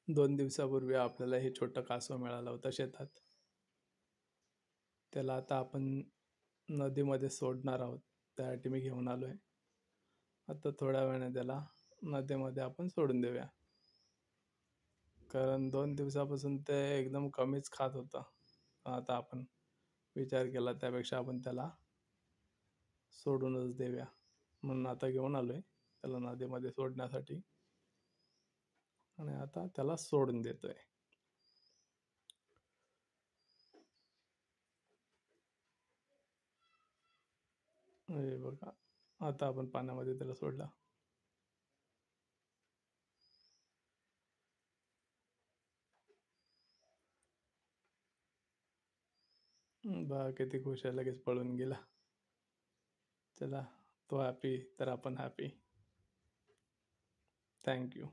2 दिवसापूर्वी आपल्याला हे छोटं कासव मिळालं होतं शेतात. त्याला आता आपण नदीमध्ये सोडणार आहोत. त्यासाठी मी घेऊन आलोय. आता थोड्या वेळाने त्याला नदीमध्ये आपण सोडून देऊया. कारण 2 दिवसापासून ते एकदम कमीच खात होतं. आता आपण विचार केला त्यापेक्षा आपण त्याला सोडूनच देऊया. म्हणून आता घेऊन आलोय त्याला नदीमध्ये सोडण्यासाठी आणि आता त्याला सोडून देतोय. हे बघा, आता आपण पाण्यामध्ये त्याला सोडलं. बघा किती खुश आहे, लगेच पळून गेला. चला, तो हॅपी तर आपण हॅपी. Thank you.